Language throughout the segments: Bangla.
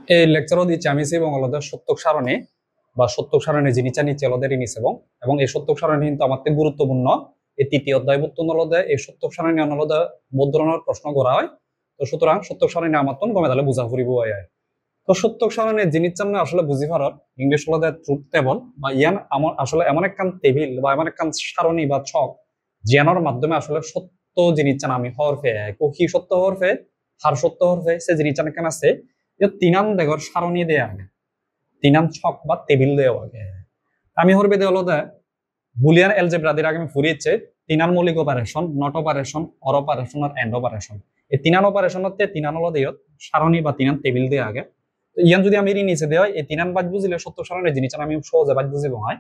এই লেকচারও দিচ্ছি আমি এবং আলাদা সত্যক সারণী বা সত্যক সারণী জিনিসটা নিচ্ছে আলাদা ইনিস এবং এই সত্যক সারণী কিন্তু আমাদের গুরুত্বপূর্ণ। এই তৃতীয় অধ্যায় বুত্তন আলাদা এই সত্যক সারণী আলাদা বহুত ধরনের প্রশ্ন করা হয়। তো সুতরাং সত্যক সারণী আমার তো গমে তাহলে বুঝা ফুরিব হয়। তো সত্যক সারণী জিনিসটা আসলে বুঝি পারার ইংলিশ আলাদা ট্রুথ টেবল বা ইয়ান আমার আসলে এমন একখান টেবিল বা এমন একখান সারণী বা ছক জ্ঞানের মাধ্যমে আসলে সত্য জিনিসটা আমি হরফে কি সত্য হরফে হার সত্য হরফে সে জিনিসটা কেন আছে তিনাম দেগর সারণী দেয়া আগে তিনাম ছক বা টেবিল দেওয়া আগে আমি হরবে দেওয়া হলো বুলিয়ান এলজেব্রা দিয়ে আগে আমি ফুরিয়েছে তিনান মৌলিক operation not operation or operation আর এন্ড অপারেশন এই তিনান অপারেশনতে তিনান হলো দিয়ত সারণী বা তিনান টেবিল দেওয়া আগে ইয়ান যদি আমি নিচে দেওয়া এই তিনান বাজ বুঝিলে সত্য সারণীর জিনিস আমি সহজে বাজ বুঝিব হয়।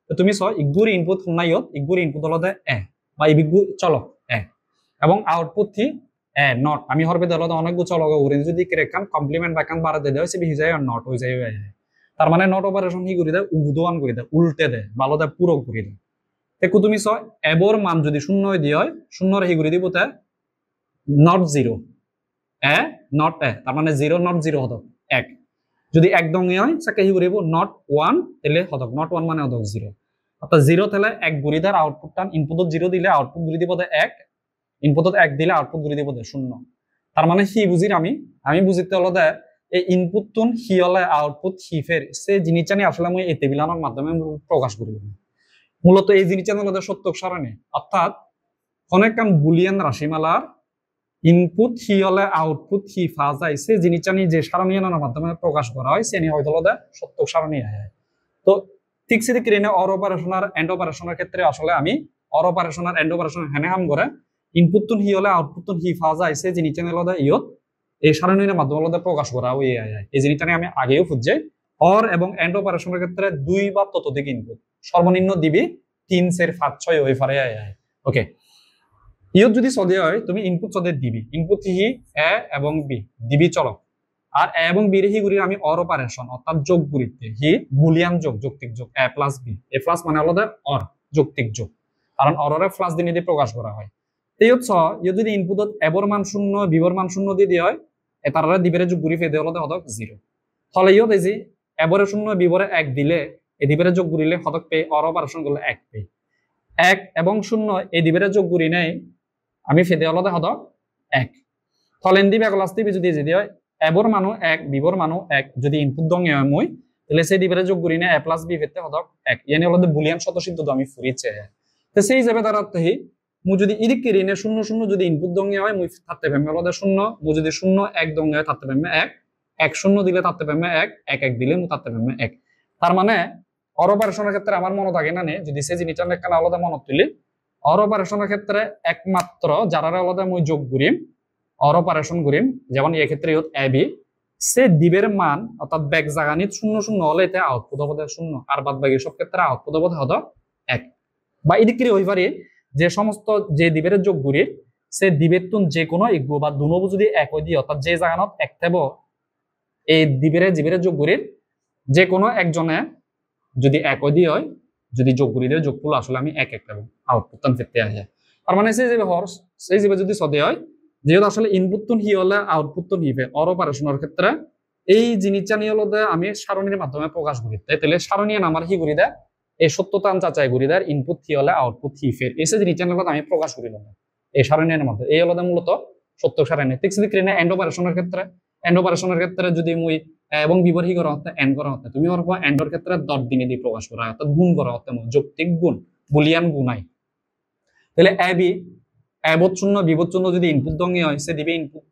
তো তুমি চ ইগুর ইনপুট শুনাইত ইগুর ইনপুট হলো এ বা ইগু চলো এ এবং আউটপুট থি নট আমি হরবে দেওয়া অনেকগুলো চলক উড়িন যদি কেরেকান কমপ্লিমেন্ট বা কান বাড়া দেওয়া হয়েছে বিহি যায় আর নট হয়ে যায় তার মানে নট অপারেশন কি করে দেয় উগুদোয়ান করে দেয় উল্টে দেয় ভালো দেয় পুরো করে দেয়। দেখো তুমি চ এবর মান যদি শূন্য দিয়ে হয় শূন্য রেখে করে দিব তা not zero A not a তার মানে জিরো নট জিরো হতো এক যদি একদম হয় তাকে হি করিব নট ওয়ান তাহলে হতো নট ওয়ান মানে হতো জিরো অর্থাৎ জিরো তাহলে এক গুড়ি দেয় আউটপুট টান ইনপুটত জিরো দিলে আউটপুট গুড়ি দিব এক ইনপুটত এক দিলে আউটপুট গুড়ি দিব শূন্য তার মানে হি বুঝির আমি বুঝিতে হলো দে এই ইনপুট তুন হি হলে আউটপুট হি ফের সে জিনিসটা নিয়ে আসলে আমি এই টেবিলানোর মাধ্যমে প্রকাশ করি মূলত এই জিনিসটা হলো সত্যক সারণী অর্থাৎ অনেক বুলিয়ান রাশিমালার ইনপুট হি হলে আউটপুট হি ফা যায় সে জিনিসটা নিয়ে যে সারণী আনার মাধ্যমে প্রকাশ করা হয় সে নিয়ে হয়তো হলো সত্যক সারণী আয়। তো ঠিক সেদিকে অর অপারেশন আর এন্ড অপারেশনের ক্ষেত্রে আসলে আমি অর অপারেশন আর এন্ড অপারেশন হেনে হাম করে ইনপুট তুন হি হলে আউটপুট তুন হি ফা যায় সে জিনিসটা নিয়ে হলো ইয়ত এই সারণীর মাধ্যমে হলো প্রকাশ করা হয় এই জিনিসটা নিয়ে আমি আগেও খুঁজছে অর এবং এন্ড অপারেশনের ক্ষেত্রে দুই বা ততোধিক ইনপুট সর্বনিম্ন দিবি 3 4 5 6 হয়ে পারে ওকে ইয়ত যদি চলে হয় তুমি ইনপুট চলে দিবি ইনপুট হি এ এবং বি দিবি চলো আর এ এবং বি হি গুলি আমি অর অপারেশন অর্থাৎ যোগ গুলিতে হি বুলিয়ান যোগ যৌক্তিক যোগ এ প্লাস বি এ প্লাস মানে হলো অর যৌক্তিক যোগ কারণ অররে প্লাস দিয়ে দিয়ে প্রকাশ করা হয় এই হচ্ছে ইয়ে যদি ইনপুটত এবর মান শূন্য বিবর মান শূন্য দিয়ে দেওয়া হয় তারা দিবের যোগ গুলি ফেদে হলো হতক জিরো ফলে ইয়ত এই যে এবরে শূন্য বিবরে এক দিলে এই দিবের যোগ গুলিলে হতক পে অর অপারেশন করলে এক পে এক এবং শূন্য এই দিবের যোগ গুলি নেই আমি ফেদে হলো হতক এক ফলেন দিবে ক্লাস দিবি যদি যদি হয় এবর মানু এক বিবর মানু এক যদি ইনপুট দঙে হয় মই তাহলে সেই দিবের যোগ গুলি না এ প্লাস বি ফেতে হতক এক ইয়ানি হলো বুলিয়ান স্বতঃসিদ্ধ আমি ফুরিছে তো সেই হিসাবে তারা হি মু যদি ইদিক কিরিনে শূন্য শূন্য যদি ইনপুট দঙে হয় মুই থাকতে পারবে হলো শূন্য মু যদি শূন্য এক দঙে হয় থাকতে পারবে এক এক শূন্য দিলে থাকতে পারবে এক এক এক দিলে মু থাকতে পারবে এক তার মানে অর অপারেশনের ক্ষেত্রে আমার মনে থাকে না যদি সে জিনিসটা একটা আলাদা মনত তুলি অর অপারেশনের ক্ষেত্রে একমাত্র যারা আলাদা মই যোগ করিম অর অপারেশন করিম যেমন এই ক্ষেত্রে এ বি সে দিবের মান অর্থাৎ ব্যাক জাগানিত শূন্য শূন্য হলে এতে আউটপুট হবে শূন্য আর বাদ বাকি সব ক্ষেত্রে আউটপুট হবে হতো এক বা এদিক করে হই পারে যে সমস্ত যে দিবের যোগ গুড়ির সে দিবের তুন যে কোনো ইগু বা দুনবু যদি এক হয়ে দিয়ে অর্থাৎ যে জাগানত এক থাকব এই দিবের জিবের যোগ গুড়ির যে কোনো একজনে যদি এক হয়ে দিয়ে হয় যদি যোগ গুড়ি দিয়ে যোগফল আসলে আমি এক এক পাবো আউটপুট তান ফেরতে আসে তার মানে সেই যে হর্স সেই যে যদি সদে হয় যেহেতু আসলে ইনপুট তুন হি হলে আউটপুট তুন হিবে অর অপারেশনের ক্ষেত্রে এই জিনিসটা নিয়ে হলো আমি সারণীর মাধ্যমে প্রকাশ করি তাহলে সারণী আমার হি করি দেয় এই সত্যতান চাচাই করি দেয় ইনপুট থি হলে আউটপুট থি ফের এসে জিনিসটা আমি প্রকাশ করি এই সারণীর মধ্যে এই হলো মূলত সত্য সারণী ঠিক সেদিকে এন্ড অপারেশনের ক্ষেত্রে যদি মুই এবং বিবরহী করা হতে এন্ড করা হতে তুমি ওর এন্ডর ক্ষেত্রে দট দিনে দিয়ে প্রকাশ করা অর্থাৎ গুণ করা হতে যৌক্তিক গুণ বুলিয়ান গুণাই তাহলে এ বি এবত শূন্য বিবত শূন্য যদি ইনপুট দঙ্গে হয় সে দিবে ইনপুট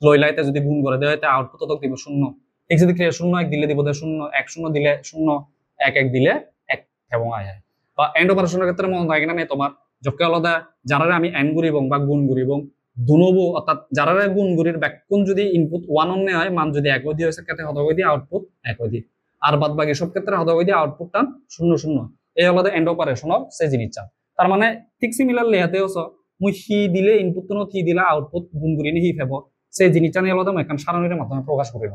লইলাইতে যদি গুণ করে দেওয়া হয় আউটপুট তত দিব শূন্য ঠিক যদি শূন্য এক দিলে দিব শূন্য এক শূন্য দিলে শূন্য এক এক দিলে এক এবং আয় বা এন্ড অপারেশনের ক্ষেত্রে মনে হয় না তোমার যকে আলাদা যারা আমি এন্ড করিব বা গুণ করিব দুনবু অর্থাৎ যারা গুণ করির ব্যাকুণ যদি ইনপুট ওয়ান অন্য হয় মান যদি এক দিয়ে হয়েছে ক্ষেত্রে হদক দিয়ে আউটপুট এক দিয়ে আর বাদ বাকি সব ক্ষেত্রে হদক দিয়ে আউটপুটটা শূন্য শূন্য এই আলাদা এন্ড অপারেশনের সে জিনিসটা তার মানে ঠিক সিমিলারলি হাতেও মুই হি দিলে ইনপুট তো হি দিলে আউটপুট গুণ করি হি ফেব সেই জিনিসটা নিয়ে আলাদা এখন সারণীর মাধ্যমে প্রকাশ করি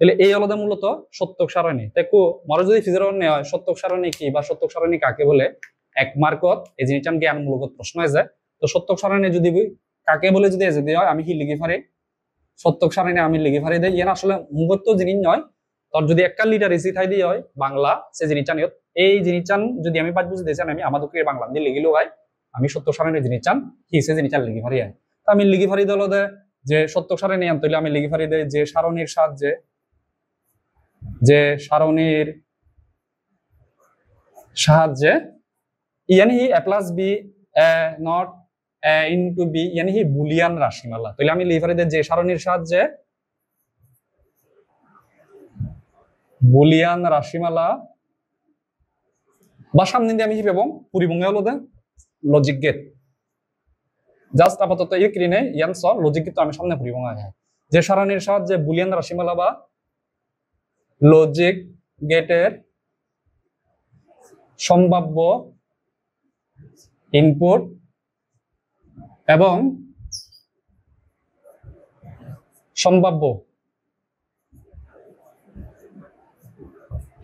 তাহলে এই আলাদা মূলত সত্যক সারণী দেখো মনে যদি ফিজার নেওয়া হয় সত্যক সারণী কি বা সত্যক সারণী কাকে বলে এক মার্কত এই জিনিসটা জ্ঞানমূলক প্রশ্ন আছে তো সত্যক সারণী যদি কাকে বলে যদি হয় আমি হি লিখে পারি সত্যক সারণী আমি লিখি ফারি দেয় ইয়ান আসলে মুগত জিনিস নয় তোর যদি একটা লিটারেসি থাই দিয়ে হয় বাংলা সে জিনিস নিয়ত এই জিনিস যদি আমি পাঁচ বুঝতে চান আমি আমাদের বাংলা দিয়ে লিখিলো ভাই আমি সত্যক সারণীর জিনিস কি সে জিনিস লিখি ফারি হয় আমি লিখি ফারি দিল যে সত্যক সারণী আনতে হলে আমি লিখি ফারি দেয় যে সারণীর সাহায্যে ইয়ানি হি a plus b a not a into b ইয়ানি হি বুলিয়ান রাশিমালা তাহলে আমি লিখি ফারি দেয় যে সারণীর সাহায্যে বুলিয়ান রাশিমালা বা সামনে দিয়ে আমি কি পাবো পরিবঙ্গে হলো লজিক গেট জাস্ট আপাতত এই ক্রিনে ইয়ান স লজিক গেট আমি সামনে পরিবঙ্গে আয় যে সারণীর সাহায্যে বুলিয়ান রাশিমালা বা লজিক গেটের সম্ভাব্য ইনপুট এবং সম্ভাব্য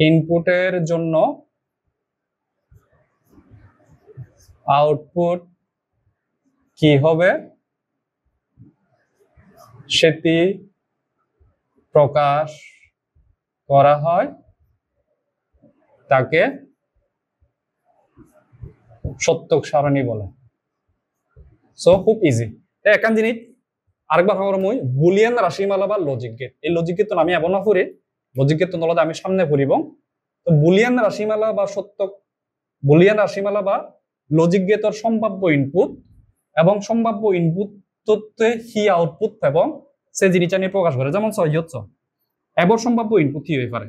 ইনপুটের জন্য আউটপুট কি হবে সেটি প্রকাশ করা হয় তাকে সত্যক সারণী বলে সো খুব ইজি একান জিনিস আরেকবার আমার মই বুলিয়ান রাশিমালা বা লজিক গেট এই লজিক গেট তো আমি এমন না করি লজিক গেট তো নলদে আমি সামনে পড়িব তো বুলিয়ান রাশিমালা বা সত্যক বুলিয়ান রাশিমালা বা লজিক গেটর সম্ভাব্য ইনপুট এবং সম্ভাব্য ইনপুট তথ্যে হি আউটপুট এবং সে জিনিসটা নিয়ে প্রকাশ করে যেমন এবর সম্ভাব্য ইনপুট কি হয়ে পারে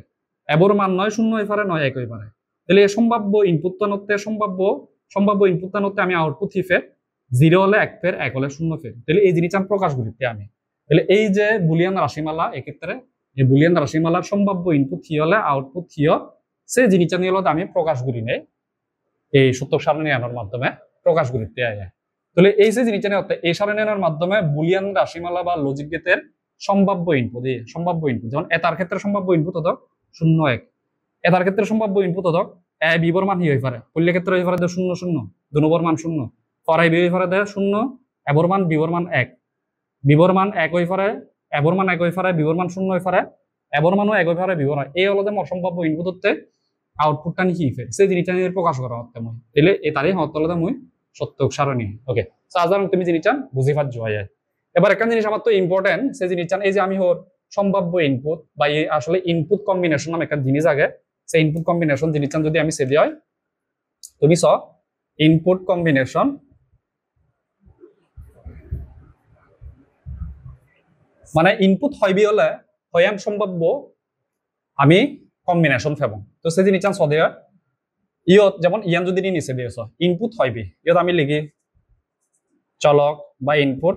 এবর মান নয় শূন্য হয়ে পারে নয় এক হয়ে পারে তাহলে এই সম্ভাব্য ইনপুট তানতে সম্ভাব্য ইনপুট তানতে আমি আউটপুট হি ফের 0 হলে 1 ফের 1 হলে 0 ফের তাহলে এই জিনিসটা আমি প্রকাশ করিতে আমি তাহলে এই যে বুলিয়ান রাশিমালা এক্ষেত্রে এই বুলিয়ান রাশিমালার সম্ভাব্য ইনপুট কি হলে আউটপুট কি সে জিনিসটা নিয়ে আমি প্রকাশ করি নেই এই সত্যক সারণী আনার মাধ্যমে প্রকাশ করিতে আয় তাহলে এই যে জিনিসটা নিয়ে এই সারণী আনার মাধ্যমে বুলিয়ান রাশিমালা বা লজিক গেটের সম্ভাব্য ইনপুট যেমন এটার ক্ষেত্রে সম্ভাব্য ইনপুট হতো 0 1 এটার ক্ষেত্রে সম্ভাব্য ইনপুট হতো এ বিবর মান হি হয়ে পারে পল্লী ক্ষেত্রে হয়ে পারে 0 0 দুনবর মান 0 পরাই বি হয়ে পারে 0 এবর মান বিবর মান 1 বিবর মান 1 হয়ে পারে এবর মান 1 হয়ে পারে বিবর মান 0 হয়ে পারে এবর মানও 1 হয়ে পারে বিবর এই হলো যে অসম্ভাব্য ইনপুট হতে আউটপুটটা নি কি ফের সেই জিনিসটা নিয়ে প্রকাশ করা হতে মই তাহলে এটারই হতলতে মই সত্যক সারণী ওকে সাধারণ তুমি জিনিসটা বুঝি পাচ্ছ হয় এবার একটা জিনিস আমার তো ইম্পর্টেন্ট সেই জিনিসটা এই যে আমি হোর সম্ভাব্য ইনপুট বা এই আসলে ইনপুট কম্বিনেশন নামে একটা জিনিস আগে সেই ইনপুট কম্বিনেশন জিনিসটা যদি আমি সেদি হয় তুমি ইনপুট কম্বিনেশন মানে ইনপুট হইবি হলে হয়াম সম্ভাব্য আমি কম্বিনেশন ফেবং তো সেই জিনিসটা সদে ইয়ত যেমন ইয়ান যদি নিচে দিয়েছ ইনপুট হইবি ইয়ত আমি লিখি চলক বা ইনপুট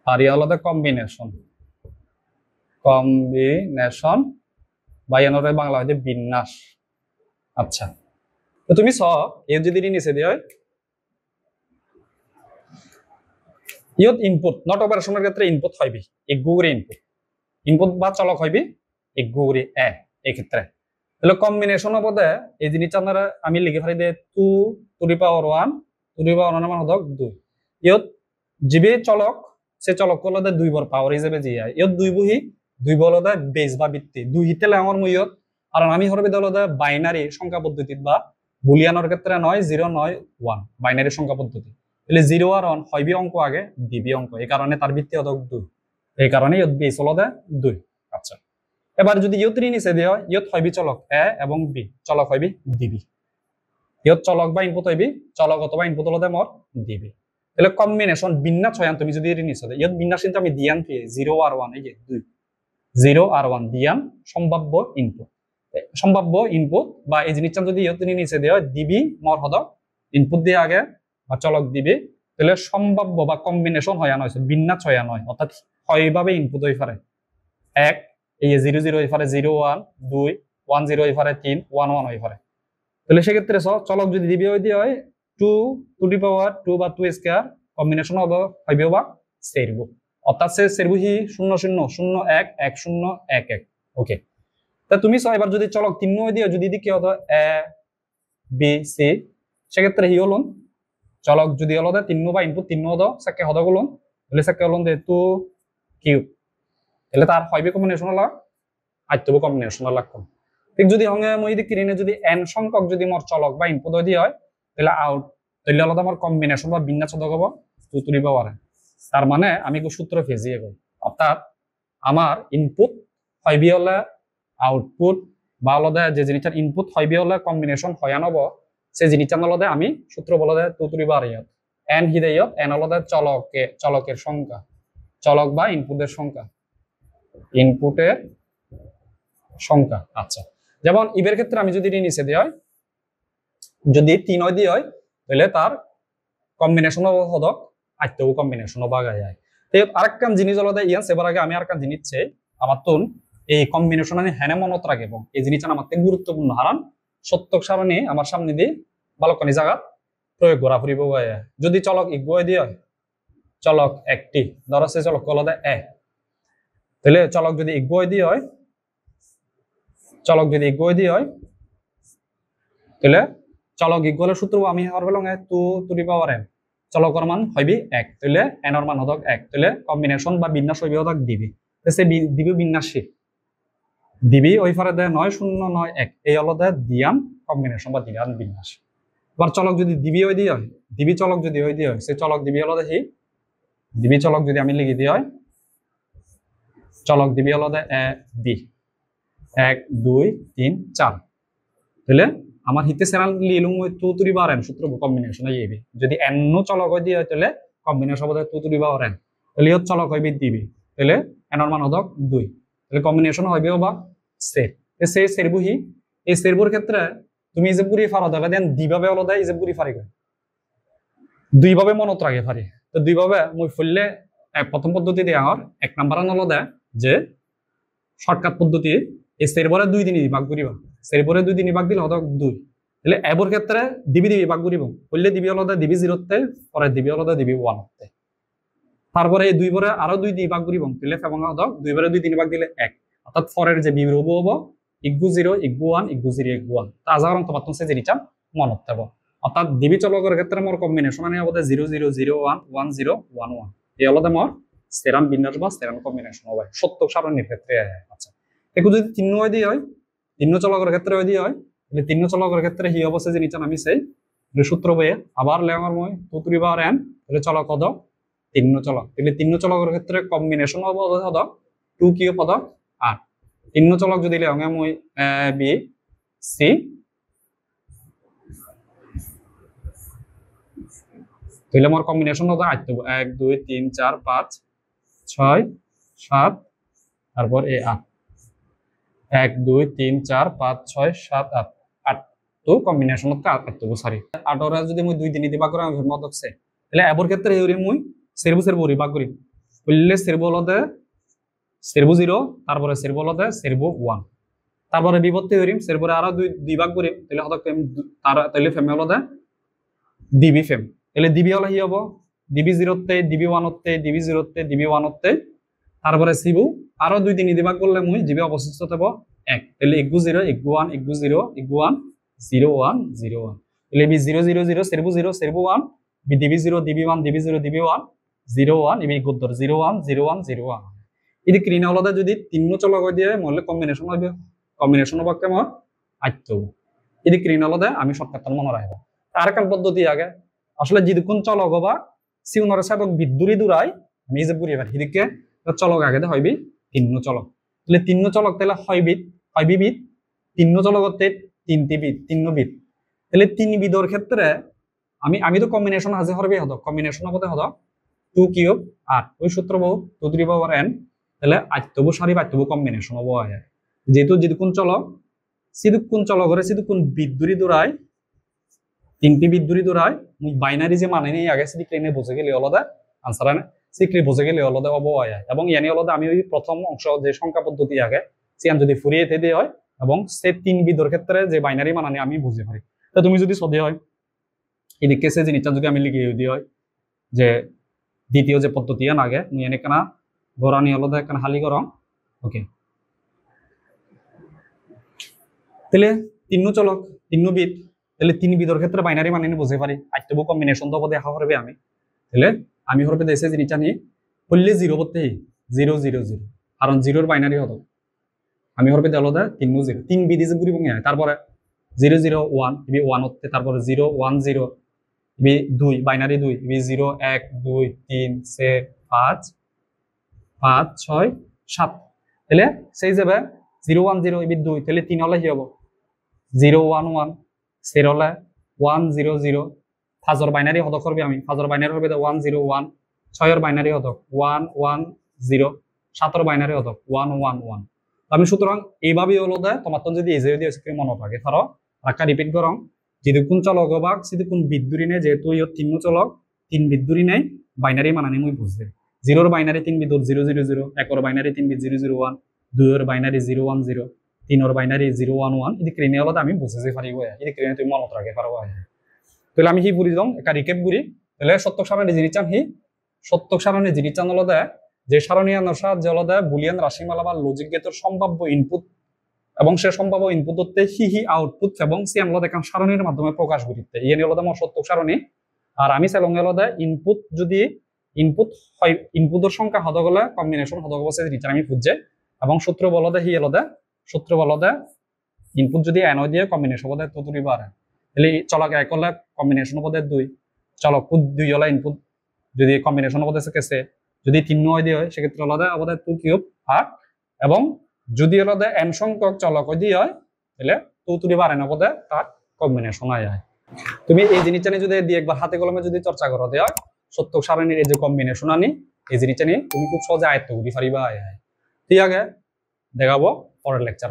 আর ইয়া হলো কম্বিনেশন বা ইয়ানোর বাংলা হচ্ছে বিন্যাস আচ্ছা তো তুমি এর যদি নিচে দিয়ে ইয়ত ইনপুট নট অপারেশনের ক্ষেত্রে ইনপুট হইবি এগুরে ইনপুট বা চলক হইবি এগুরে এই ক্ষেত্রে তাহলে কম্বিনেশন হবদে এই জিনিসটা আপনারা আমি লিখে ফেলি দিয়ে 2 to the power 1 two the পাওয়ার 1 মান হদক 2 ইয়ত জিবি চলক সে চলক হলো 2 বর পাওয়ার হিসেবে জি আই ইয়ত 2 বহি 2 বল হদে বেস বা ভিত্তি 2 হিতেলে আমার মুইয়ত আর আমি হরবে দল হদে বাইনারি সংখ্যা পদ্ধতি বা বুলিয়ানের ক্ষেত্রে 9 0 9 1 বাইনারি সংখ্যা পদ্ধতি তাহলে 0 আর 1 হইবি অঙ্ক আগে দিবি অঙ্ক এই কারণে তার ভিত্তি হদক 2 এই কারণে ইয়ত বেস হলো 2 আচ্ছা এবার যদি ইয়ত নিচে দেয় ইয়ত হইবি চলক এ এবং বি চলক হইবি দিবি ইয়ত চলক বা ইনপুট হইবি চলক অথবা ইনপুট হলো মোর দিবি তাহলে কম্বিনেশন বিন্যাস হয় তুমি যদি নিচে দেয় ইয়ত বিন্যাস কিন্তু আমি দিয়ান পেয়ে 0 আর 1 এই যে 2 0 আর 1 দিয়ান সম্ভাব্য ইনপুট বা এই জিনিসটা যদি ইয়ত নিচে দেয় দিবি মোর হদ ইনপুট দিয়ে আগে বা চলক দিবি তাহলে সম্ভাব্য বা কম্বিনেশন হয় নয় বিন্যাস হয় নয় অর্থাৎ হয়ভাবে ইনপুট হয়ে পারে 1 এই 0 0 হয়ে পারে 0 1 2 1 0 হয়ে পারে 3 1 1 হয়ে পারে তাহলে সেক্ষেত্রে চলক যদি দিবি হয় 2 টু দি পাওয়ার 2 বা 2 স্কয়ার কম্বিনেশন হবে বা সেরবো অর্থাৎ সে সেরবো হি 0 0 0 1 1 0 1 1 ওকে তা তুমি এবার যদি চলক 3 হয়ে দিও যদি কি হতো এ বি সি সেক্ষেত্রে হি হলো চলক যদি হলো 3 বা ইনপুট 3 হতো সাকে হতো গুলো তাহলে সেকে হলো টু কিউব তাহলে তার হইবে কম্বিনেশন হলো আইতব কম্বিনেশন লাগবে ঠিক যদি হঙে মই যদি কিরিনে যদি n সংখ্যক যদি মোর চলক বা ইনপুট হই হয় তাহলে আউট তাহলে আলাদা আমার কম্বিনেশন বা বিন্যাস হতে হবে 2 টু দি পাওয়ার n তার মানে আমি কো সূত্র ফেজিয়ে গই অর্থাৎ আমার ইনপুট হইবে হলে আউটপুট বা আলাদা যে জিনিসটার ইনপুট হইবে হলে কম্বিনেশন হয়া নব সে জিনিসটা আলাদা আমি সূত্র বলা যায় 2 to the power n হিদায়ত n আলাদা চলকের সংখ্যা চলক বা ইনপুটের সংখ্যা ইনপুটের সংখ্যা আচ্ছা যেমন ইবের ক্ষেত্রে আমি যদি নিচে দিই হয় যদি 3 হয় দিয়ে হয় তাহলে তার কম্বিনেশন হদক আইতেও কম্বিনেশন বাগা যায় তো আরেকখান জিনিস আলাদা ইয়ান সেবার আগে আমি আরেকখান জিনিস চাই আমার তো এই কম্বিনেশন আমি হেনে মনত রাখে এবং এই জিনিসটা আমার গুরুত্বপূর্ণ হারান সত্যক সারণী আমার সামনে দিয়ে বালকনি জায়গা প্রয়োগ করা ফুরিব যদি চলক ইগুয়ে দিয়ে হয় চলক একটি ধরো সে চলক আলাদা তাহলে চলক যদি ইগুয়ে দিয়ে হয় চলক যদি ইগুয়ে দিয়ে হয় তাহলে চলক ইগুয়ের সূত্র আমি হর পেলাম 2 টু দি পাওয়ার n চলকের মান হইবি 1 তাহলে n এর মান হদক 1 তাহলে কম্বিনেশন বা বিন্যাস হইবে হদক দিবি সে দিবি বিন্যাসী দিবি ওই ফারে দেয় 9091 এই আলাদা দিয়াম কম্বিনেশন বা দিয়াম বিন্যাস আবার চলক যদি দিবি হই দিয়ে হয় দিবি চলক যদি হই দিয়ে হয় সে চলক দিবি আলাদা হি দিবি চলক যদি আমি লিখি দিয়ে হয় চলক দিবি আলাদা বি 1 2 3 4 তাহলে আমার হিতে সেরাল লিলুম 2 টু দি পাওয়ার n সূত্র কম্বিনেশন হইবে যদি n নো চলক হই দিয়ে হয় তাহলে কম্বিনেশন হবে 2 টু দি পাওয়ার n তাহলে ইয়ত চলক হইবে দিবি তাহলে n এর মান হদক 2 তাহলে কম্বিনেশন হইবে বা সে সেরবুহি এই সেরবুর ক্ষেত্রে তুমি ইজেবগুরি ফারা দেবে দেন দিভাবে আলাদা ইজেবগুরি ফারি গয় দুই ভাবে মনত রাখে পারি তো দুই ভাবে মই ফুললে প্রথম পদ্ধতি দিয়ে আর এক নাম্বার আলাদা যে শর্টকাট পদ্ধতি এই সেরবরে 2 দিনই ভাগ করিবা সেরবরে 2 দিনই ভাগ দিলে হদক 2 তাহলে এবর ক্ষেত্রে দিবি ভাগ করিব কইলে দিবি আলাদা দিবি 0 তে পরে দিবি আলাদা দিবি 1 তে তারপরে এই দুই বরে আরো 2 দিয়ে ভাগ করিব তাহলে ফেবং হদক 2 বরে 2 দিনই ভাগ দিলে 1 অর্থাৎ ফরের যে বিবির হবো ইগু 0 ইগু 1 ইগু 0 ইগু 1 তা আজারন তোমার তো সে জিনিসটা মনত থাকবো অর্থাৎ দিবি চলকের ক্ষেত্রে মোর কম্বিনেশন আনি হবে 0 0 0 1 1 0 1 1 এই আলাদা মোর সেরাম বিন্যাস বা সেরাম কম্বিনেশন হবে সত্যক সারণীর ক্ষেত্রে আচ্ছা একটু যদি 3 হয় দিয়ে হয় 3 চলকের ক্ষেত্রে হয় দিয়ে হয় তাহলে 3 চলকের ক্ষেত্রে হি অবস্থা যে নিচে আমি সেই সূত্র বইয়ে আবার লেঙর মই 2 টু দি পাওয়ার n তাহলে চলক কত 3 চলক তাহলে 3 চলকের ক্ষেত্রে কম্বিনেশন হবে হদক 2 কিউব হদক 8 3 চলক যদি লেঙে মই বি সি তাহলে আমার কম্বিনেশন হতো 8 1 2 3 4 5 6 7 তারপর এই 8 1 2 3 4 5 6 7 8 8 তো কম্বিনেশন হতো 8 তো সরি 8 ওরা যদি মই 2 দিন দিবা করে আমি মতকছে তাহলে এবর ক্ষেত্রে এরি মই সেরবু ভাগ করি বললে সেরবু হলতে সেরবু 0 তারপরে সেরবু হলতে সেরবু 1 তারপরে বিভক্তি করিম সেরবরে আরো 2 ভাগ করিম তাহলে হতো তাহলে ফেমে হলতে ডিবি ফেম তাহলে ডিবি হলো কি হবো ডিবি 0 তে ডিবি 1 তে ডিবি 0 তে ডিবি 1 তে তারপরে সিবু আরো 2 দিন দিবা করলে মুই ডিবি অবশিষ্ট থাকব 1 তাহলে ইগু 0 ইগু 1 ইগু 0 ইগু 1 0 1 0 1 তাহলে বি 0 0 0 সেরবু 0 সেরবু 1 বি ডিবি 0 ডিবি 1 ডিবি 0 ডিবি 1 0 1 ইবি গুদ্দর 0 1 0 1 0 1 এদি ক্রিনা হলদা যদি 3 চলক দিয়ে মলে কম্বিনেশন হবে কম্বিনেশন হবে কেমন আইতো এদি ক্রিনা হলদা আমি শর্টকাট মনে রাখব আর কান পদ্ধতি আগে আসলে যদি কোন চলক বা সিউনর সাবক বিদ্যুরি দূরাই আমি যে বুড়ি পারি এদিকে চলক আগে হইবি 3 চলক তাহলে 3 চলক তাহলে হইবি বিদ 3 চলকতে 3টি বিদ 3 বিদ তাহলে 3 বিদর ক্ষেত্রে আমি তো কম্বিনেশন হাজে হরবে হতো কম্বিনেশন হতে হতো 2 কিউব 8 ওই সূত্র বহু 2 টু দি পাওয়ার n তাহলে আইতবু সারি আইতবু কম্বিনেশন হবো যেহেতু যদি কোন চলক সিদুক কোন চলক করে সিদুক কোন বিদ্যুরি দূরাই 3টি বিদ্যুরি দূরাই বাইনারি যে মানে নেই আগে সিক্রি নে বুঝে গেলে আলাদা আনসার আনে সিক্রি বুঝে গেলে আলাদা অবয় এবং ইয়ানি আলাদা আমি ওই প্রথম অংশ যে সংখ্যা পদ্ধতি আগে সিয়ান যদি ফুরিয়ে দিয়ে হয় এবং সে 3 বিদর ক্ষেত্রে যে বাইনারি মানে আমি বুঝে পারি তো তুমি যদি সদি হয় এদিকে সে জিনিসটা যদি আমি লিখে দিই হয় যে দ্বিতীয় যে পদ্ধতি আগে নিয়ে কেনা গোরানি আলাদা কেন হালি করম ওকে তাহলে 3 চলক 3 বিদ তাহলে 3 বিদর ক্ষেত্রে বাইনারি মানে বুঝে পারি আইতবু কম্বিনেশন তো দেখা করবে আমি তাহলে আমি হরবে দেশে জিনিসটা নিয়ে করলে জিরো বলতে 0 0 0, কারণ জিরোর বাইনারি হতো আমি হরবে দেলো দে 3 0 3 বিধি যে ঘুরি বঙ্গে তারপরে 0 0 1 ইবি 1 হতে তারপরে 0 1 0 ইবি 2 বাইনারি 2 ইবি 0 1 2 3 4 5 5 6 7 তাহলে সেই যাবে 0 1 0 ইবি 2 তাহলে 3 হলে কি হবে 0 1 1 4 হলে 1 0 0 ফাজর বাইনারি হতো করবে আমি ফাজর বাইনারি হবে 1 0 1 6 এর বাইনারি হতো 1 1 0 7 এর বাইনারি হতো 1 1 1 আমি সুতরাং এইভাবেই হলো দে তোমার তো যদি এই যে স্ক্রিন মনে থাকে ধরো রাখা রিপিট করং যদি কোন চলক বাক যদি কোন বিদ্যুরি নেই যেহেতু ইয় তিন চলক 3 বিদ্যুরি নেই বাইনারি মানানি মুই বুঝবে 0 এর বাইনারি 3 বিদ্যুৎ 0 0 0 1 এর বাইনারি 3 বিদ্যুৎ 0 0 1 2 এর বাইনারি 0 1 0 3 এর বাইনারি 0 1 1 এদি ক্রিনে হলো আমি বুঝতে পারি গো এদি ক্রিনে তুমি মনে রাখতে পারো তাহলে আমি হি বুঝি দম একটা রিক্যাপ করি তাহলে সত্যক সারণী জিনিস চান হি সত্যক সারণী জিনিস চান হলো যে সারণী সাহায্যে হলো বুলিয়ান রাশিমালা বা লজিক গেটের সম্ভাব্য ইনপুট এবং সে সম্ভাব্য ইনপুট হতে হি আউটপুট এবং সি আমরা দেখাম সারণীর মাধ্যমে প্রকাশ করিতে ইয়ে হলো আমার সত্যক সারণী আর আমি চাইলাম হলো ইনপুট যদি ইনপুট হয় ইনপুটের সংখ্যা হতে গেলে কম্বিনেশন হতে গেছে রিটার্ন আমি খুঁজছে এবং সূত্র বলো হি হলো সূত্র বলো ইনপুট যদি এন দিয়ে কম্বিনেশন হতে তো তুলি বাড়ে তাহলে চলক এক হলে কম্বিনেশন হতে 2 চলক 2 হলে ইনপুট যদি কম্বিনেশন হতে কেসে যদি 3 নয় দিয়ে হয় সেক্ষেত্রে হলো আমাদের 2 কিউব আর এবং যদি হলো এন সংখ্যক চলক দিয়ে হয় তাহলে 2 তুলি বাড়ে না বোধে তার কম্বিনেশন হয় তুমি এই জিনিসটা নিয়ে যদি দিয়ে একবার হাতে কলমে যদি চর্চা করো দেওয়া সত্যক সারণীর এই যে কম্বিনেশন আনি এই জিনিসটা নিয়ে তুমি খুব সহজে আয়ত্ত করি পারিবা ঠিক আছে দেখাবো পরের লেকচার